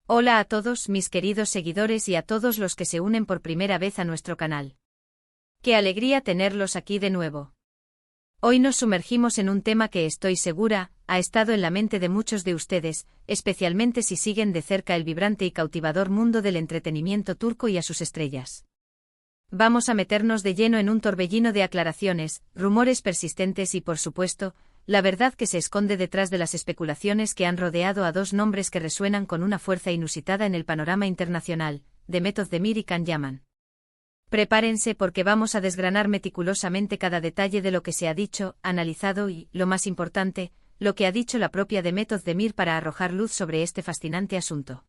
Hola a todos mis queridos seguidores y a todos los que se unen por primera vez a nuestro canal. ¡Qué alegría tenerlos aquí de nuevo! Hoy nos sumergimos en un tema que estoy segura, ha estado en la mente de muchos de ustedes, especialmente si siguen de cerca el vibrante y cautivador mundo del entretenimiento turco y a sus estrellas. Vamos a meternos de lleno en un torbellino de aclaraciones, rumores persistentes y, por supuesto, la verdad que se esconde detrás de las especulaciones que han rodeado a dos nombres que resuenan con una fuerza inusitada en el panorama internacional, Demet Özdemir y Can Yaman. Prepárense porque vamos a desgranar meticulosamente cada detalle de lo que se ha dicho, analizado y, lo más importante, lo que ha dicho la propia Demet Özdemir para arrojar luz sobre este fascinante asunto.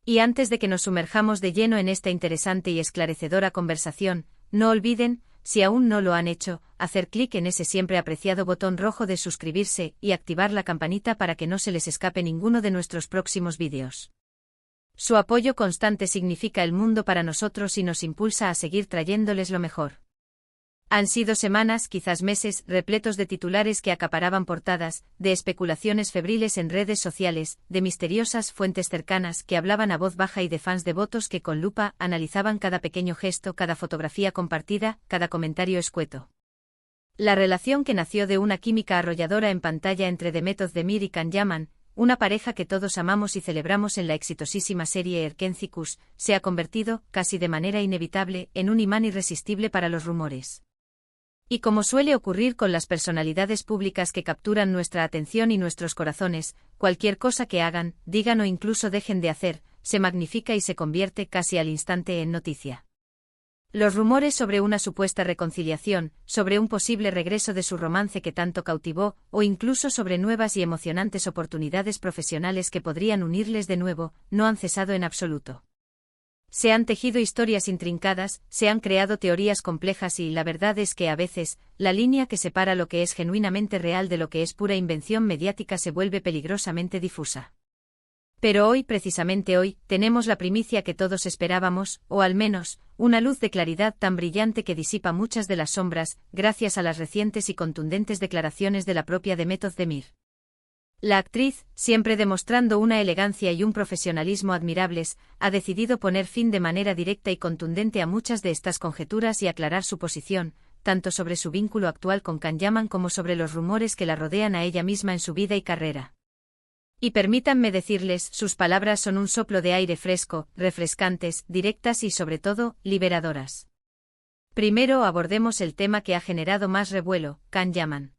Y antes de que nos sumerjamos de lleno en esta interesante y esclarecedora conversación, no olviden, si aún no lo han hecho, hacer clic en ese siempre apreciado botón rojo de suscribirse y activar la campanita para que no se les escape ninguno de nuestros próximos vídeos. Su apoyo constante significa el mundo para nosotros y nos impulsa a seguir trayéndoles lo mejor. Han sido semanas, quizás meses, repletos de titulares que acaparaban portadas, de especulaciones febriles en redes sociales, de misteriosas fuentes cercanas que hablaban a voz baja y de fans devotos que con lupa analizaban cada pequeño gesto, cada fotografía compartida, cada comentario escueto. La relación que nació de una química arrolladora en pantalla entre Demet Özdemir y Can Yaman, una pareja que todos amamos y celebramos en la exitosísima serie Erkenci, se ha convertido, casi de manera inevitable, en un imán irresistible para los rumores. Y como suele ocurrir con las personalidades públicas que capturan nuestra atención y nuestros corazones, cualquier cosa que hagan, digan o incluso dejen de hacer, se magnifica y se convierte casi al instante en noticia. Los rumores sobre una supuesta reconciliación, sobre un posible regreso de su romance que tanto cautivó, o incluso sobre nuevas y emocionantes oportunidades profesionales que podrían unirles de nuevo, no han cesado en absoluto. Se han tejido historias intrincadas, se han creado teorías complejas y la verdad es que a veces, la línea que separa lo que es genuinamente real de lo que es pura invención mediática se vuelve peligrosamente difusa. Pero hoy, precisamente hoy, tenemos la primicia que todos esperábamos, o al menos, una luz de claridad tan brillante que disipa muchas de las sombras, gracias a las recientes y contundentes declaraciones de la propia Demet Özdemir. La actriz, siempre demostrando una elegancia y un profesionalismo admirables, ha decidido poner fin de manera directa y contundente a muchas de estas conjeturas y aclarar su posición, tanto sobre su vínculo actual con Can Yaman como sobre los rumores que la rodean a ella misma en su vida y carrera. Y permítanme decirles, sus palabras son un soplo de aire fresco, refrescantes, directas y sobre todo, liberadoras. Primero abordemos el tema que ha generado más revuelo, Can Yaman.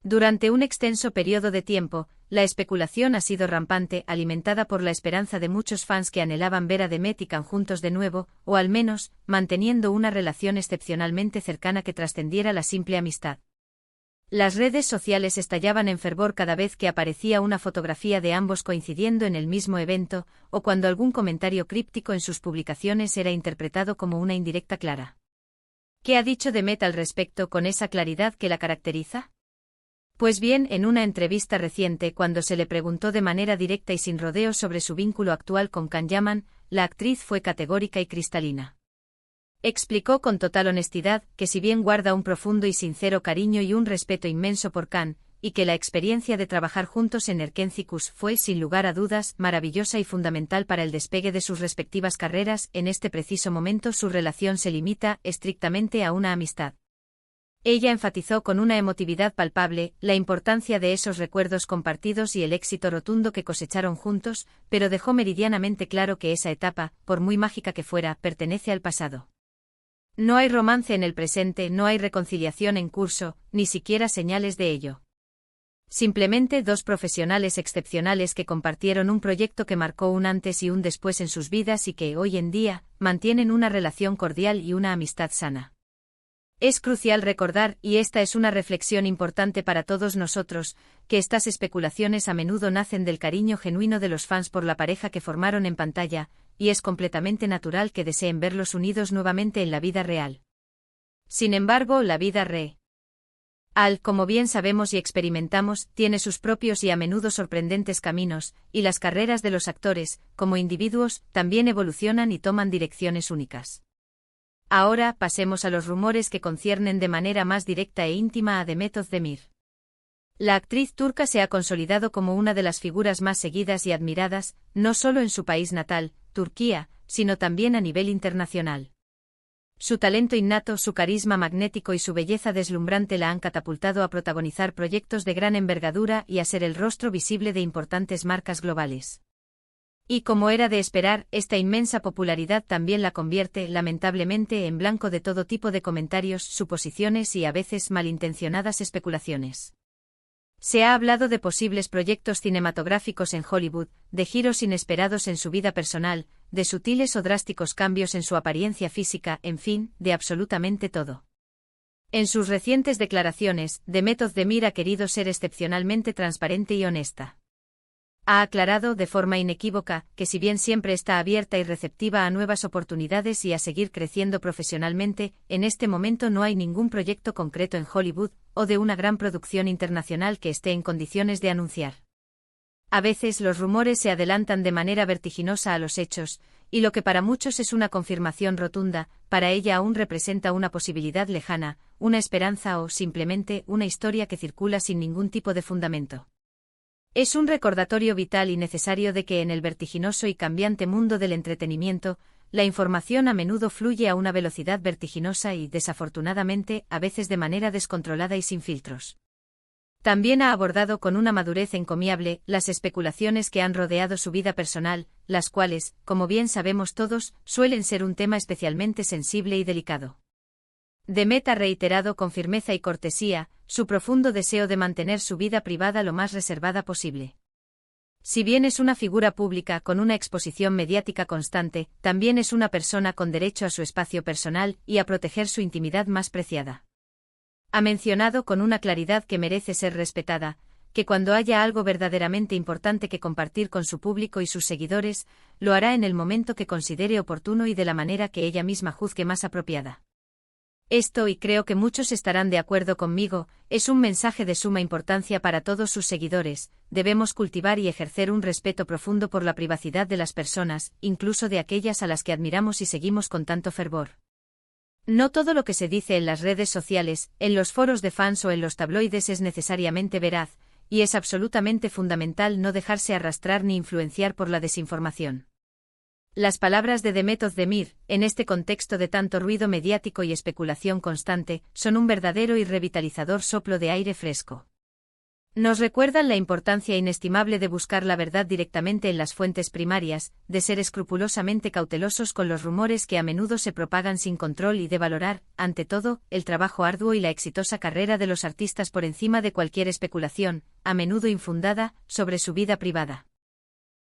Durante un extenso periodo de tiempo, la especulación ha sido rampante, alimentada por la esperanza de muchos fans que anhelaban ver a Demet y Can juntos de nuevo, o al menos, manteniendo una relación excepcionalmente cercana que trascendiera la simple amistad. Las redes sociales estallaban en fervor cada vez que aparecía una fotografía de ambos coincidiendo en el mismo evento, o cuando algún comentario críptico en sus publicaciones era interpretado como una indirecta clara. ¿Qué ha dicho Demet al respecto con esa claridad que la caracteriza? Pues bien, en una entrevista reciente, cuando se le preguntó de manera directa y sin rodeos sobre su vínculo actual con Can Yaman, la actriz fue categórica y cristalina. Explicó con total honestidad que si bien guarda un profundo y sincero cariño y un respeto inmenso por Can, y que la experiencia de trabajar juntos en Erkenci fue, sin lugar a dudas, maravillosa y fundamental para el despegue de sus respectivas carreras, en este preciso momento su relación se limita, estrictamente, a una amistad. Ella enfatizó con una emotividad palpable la importancia de esos recuerdos compartidos y el éxito rotundo que cosecharon juntos, pero dejó meridianamente claro que esa etapa, por muy mágica que fuera, pertenece al pasado. No hay romance en el presente, no hay reconciliación en curso, ni siquiera señales de ello. Simplemente dos profesionales excepcionales que compartieron un proyecto que marcó un antes y un después en sus vidas y que, hoy en día, mantienen una relación cordial y una amistad sana. Es crucial recordar, y esta es una reflexión importante para todos nosotros, que estas especulaciones a menudo nacen del cariño genuino de los fans por la pareja que formaron en pantalla, y es completamente natural que deseen verlos unidos nuevamente en la vida real. Sin embargo, la vida real, como bien sabemos y experimentamos, tiene sus propios y a menudo sorprendentes caminos, y las carreras de los actores, como individuos, también evolucionan y toman direcciones únicas. Ahora pasemos a los rumores que conciernen de manera más directa e íntima a Demet Özdemir. La actriz turca se ha consolidado como una de las figuras más seguidas y admiradas, no solo en su país natal, Turquía, sino también a nivel internacional. Su talento innato, su carisma magnético y su belleza deslumbrante la han catapultado a protagonizar proyectos de gran envergadura y a ser el rostro visible de importantes marcas globales. Y como era de esperar, esta inmensa popularidad también la convierte, lamentablemente, en blanco de todo tipo de comentarios, suposiciones y a veces malintencionadas especulaciones. Se ha hablado de posibles proyectos cinematográficos en Hollywood, de giros inesperados en su vida personal, de sutiles o drásticos cambios en su apariencia física, en fin, de absolutamente todo. En sus recientes declaraciones, Demet Özdemir ha querido ser excepcionalmente transparente y honesta. Ha aclarado de forma inequívoca que si bien siempre está abierta y receptiva a nuevas oportunidades y a seguir creciendo profesionalmente, en este momento no hay ningún proyecto concreto en Hollywood o de una gran producción internacional que esté en condiciones de anunciar. A veces los rumores se adelantan de manera vertiginosa a los hechos, y lo que para muchos es una confirmación rotunda, para ella aún representa una posibilidad lejana, una esperanza o, simplemente, una historia que circula sin ningún tipo de fundamento. Es un recordatorio vital y necesario de que en el vertiginoso y cambiante mundo del entretenimiento, la información a menudo fluye a una velocidad vertiginosa y, desafortunadamente, a veces de manera descontrolada y sin filtros. También ha abordado con una madurez encomiable las especulaciones que han rodeado su vida personal, las cuales, como bien sabemos todos, suelen ser un tema especialmente sensible y delicado. Demet ha reiterado con firmeza y cortesía su profundo deseo de mantener su vida privada lo más reservada posible. Si bien es una figura pública con una exposición mediática constante, también es una persona con derecho a su espacio personal y a proteger su intimidad más preciada. Ha mencionado con una claridad que merece ser respetada, que cuando haya algo verdaderamente importante que compartir con su público y sus seguidores, lo hará en el momento que considere oportuno y de la manera que ella misma juzgue más apropiada. Esto, y creo que muchos estarán de acuerdo conmigo, es un mensaje de suma importancia para todos sus seguidores. Debemos cultivar y ejercer un respeto profundo por la privacidad de las personas, incluso de aquellas a las que admiramos y seguimos con tanto fervor. No todo lo que se dice en las redes sociales, en los foros de fans o en los tabloides es necesariamente veraz, y es absolutamente fundamental no dejarse arrastrar ni influenciar por la desinformación. Las palabras de Demet Özdemir, en este contexto de tanto ruido mediático y especulación constante, son un verdadero y revitalizador soplo de aire fresco. Nos recuerdan la importancia inestimable de buscar la verdad directamente en las fuentes primarias, de ser escrupulosamente cautelosos con los rumores que a menudo se propagan sin control y de valorar, ante todo, el trabajo arduo y la exitosa carrera de los artistas por encima de cualquier especulación, a menudo infundada, sobre su vida privada.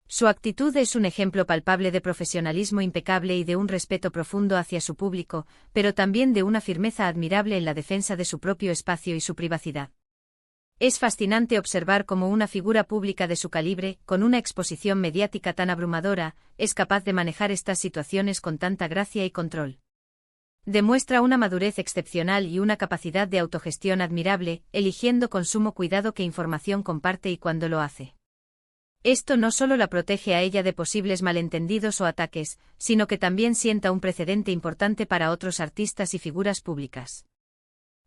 Su actitud es un ejemplo palpable de profesionalismo impecable y de un respeto profundo hacia su público, pero también de una firmeza admirable en la defensa de su propio espacio y su privacidad. Es fascinante observar cómo una figura pública de su calibre, con una exposición mediática tan abrumadora, es capaz de manejar estas situaciones con tanta gracia y control. Demuestra una madurez excepcional y una capacidad de autogestión admirable, eligiendo con sumo cuidado qué información comparte y cuándo lo hace. Esto no solo la protege a ella de posibles malentendidos o ataques, sino que también sienta un precedente importante para otros artistas y figuras públicas.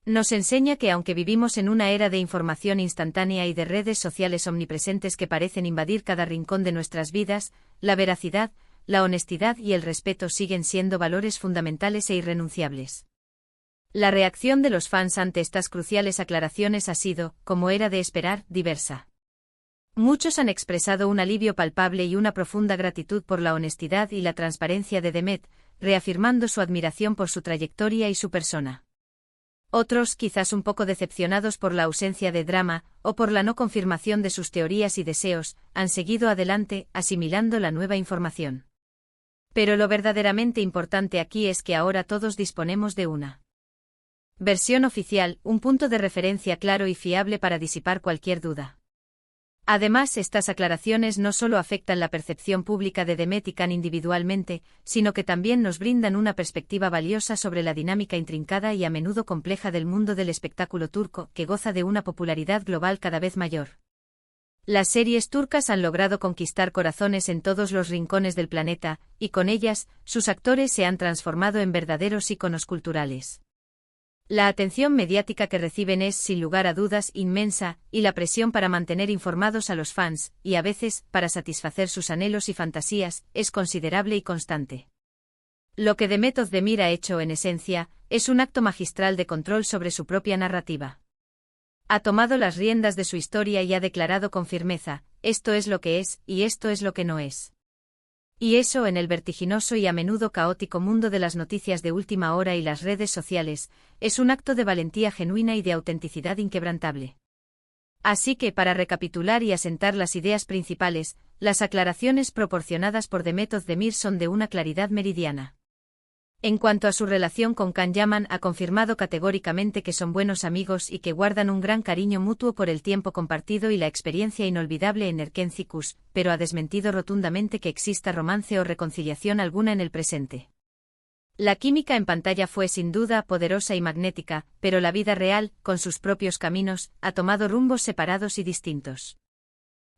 Nos enseña que aunque vivimos en una era de información instantánea y de redes sociales omnipresentes que parecen invadir cada rincón de nuestras vidas, la veracidad, la honestidad y el respeto siguen siendo valores fundamentales e irrenunciables. La reacción de los fans ante estas cruciales aclaraciones ha sido, como era de esperar, diversa. Muchos han expresado un alivio palpable y una profunda gratitud por la honestidad y la transparencia de Demet, reafirmando su admiración por su trayectoria y su persona. Otros, quizás un poco decepcionados por la ausencia de drama, o por la no confirmación de sus teorías y deseos, han seguido adelante, asimilando la nueva información. Pero lo verdaderamente importante aquí es que ahora todos disponemos de una versión oficial, un punto de referencia claro y fiable para disipar cualquier duda. Además, estas aclaraciones no solo afectan la percepción pública de Demet y Can individualmente, sino que también nos brindan una perspectiva valiosa sobre la dinámica intrincada y a menudo compleja del mundo del espectáculo turco, que goza de una popularidad global cada vez mayor. Las series turcas han logrado conquistar corazones en todos los rincones del planeta, y con ellas, sus actores se han transformado en verdaderos íconos culturales. La atención mediática que reciben es, sin lugar a dudas, inmensa, y la presión para mantener informados a los fans, y a veces, para satisfacer sus anhelos y fantasías, es considerable y constante. Lo que Demet Özdemir ha hecho, en esencia, es un acto magistral de control sobre su propia narrativa. Ha tomado las riendas de su historia y ha declarado con firmeza, esto es lo que es, y esto es lo que no es. Y eso, en el vertiginoso y a menudo caótico mundo de las noticias de última hora y las redes sociales, es un acto de valentía genuina y de autenticidad inquebrantable. Así que, para recapitular y asentar las ideas principales, las aclaraciones proporcionadas por Demet Özdemir son de una claridad meridiana. En cuanto a su relación con Can Yaman, ha confirmado categóricamente que son buenos amigos y que guardan un gran cariño mutuo por el tiempo compartido y la experiencia inolvidable en Erken Cikus, pero ha desmentido rotundamente que exista romance o reconciliación alguna en el presente. La química en pantalla fue sin duda poderosa y magnética, pero la vida real, con sus propios caminos, ha tomado rumbos separados y distintos.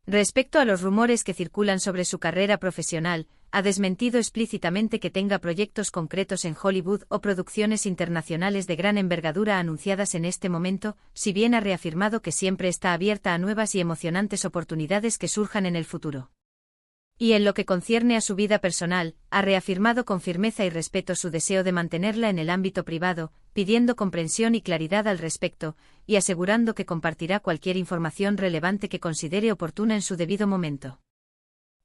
Respecto a los rumores que circulan sobre su carrera profesional, ha desmentido explícitamente que tenga proyectos concretos en Hollywood o producciones internacionales de gran envergadura anunciadas en este momento, si bien ha reafirmado que siempre está abierta a nuevas y emocionantes oportunidades que surjan en el futuro. Y en lo que concierne a su vida personal, ha reafirmado con firmeza y respeto su deseo de mantenerla en el ámbito privado, pidiendo comprensión y claridad al respecto, y asegurando que compartirá cualquier información relevante que considere oportuna en su debido momento.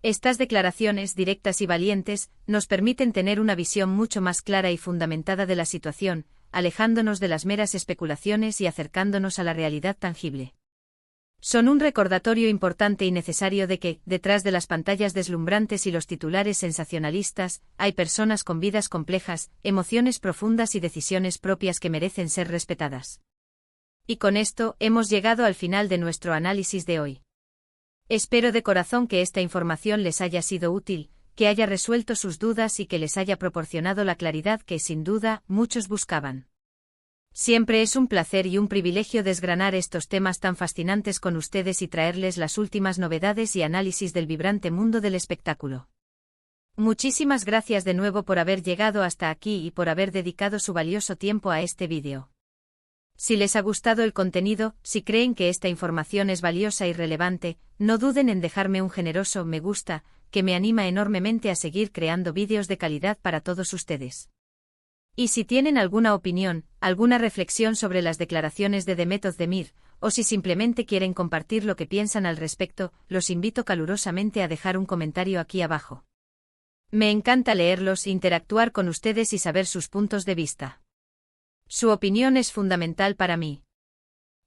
Estas declaraciones directas y valientes nos permiten tener una visión mucho más clara y fundamentada de la situación, alejándonos de las meras especulaciones y acercándonos a la realidad tangible. Son un recordatorio importante y necesario de que, detrás de las pantallas deslumbrantes y los titulares sensacionalistas, hay personas con vidas complejas, emociones profundas y decisiones propias que merecen ser respetadas. Y con esto, hemos llegado al final de nuestro análisis de hoy. Espero de corazón que esta información les haya sido útil, que haya resuelto sus dudas y que les haya proporcionado la claridad que, sin duda, muchos buscaban. Siempre es un placer y un privilegio desgranar estos temas tan fascinantes con ustedes y traerles las últimas novedades y análisis del vibrante mundo del espectáculo. Muchísimas gracias de nuevo por haber llegado hasta aquí y por haber dedicado su valioso tiempo a este vídeo. Si les ha gustado el contenido, si creen que esta información es valiosa y relevante, no duden en dejarme un generoso me gusta, que me anima enormemente a seguir creando vídeos de calidad para todos ustedes. Y si tienen alguna opinión, alguna reflexión sobre las declaraciones de Demet Özdemir, o si simplemente quieren compartir lo que piensan al respecto, los invito calurosamente a dejar un comentario aquí abajo. Me encanta leerlos, interactuar con ustedes y saber sus puntos de vista. Su opinión es fundamental para mí.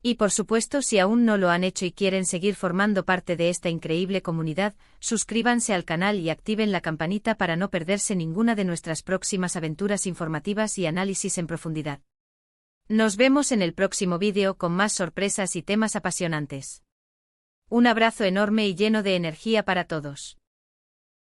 Y por supuesto, si aún no lo han hecho y quieren seguir formando parte de esta increíble comunidad, suscríbanse al canal y activen la campanita para no perderse ninguna de nuestras próximas aventuras informativas y análisis en profundidad. Nos vemos en el próximo vídeo con más sorpresas y temas apasionantes. Un abrazo enorme y lleno de energía para todos.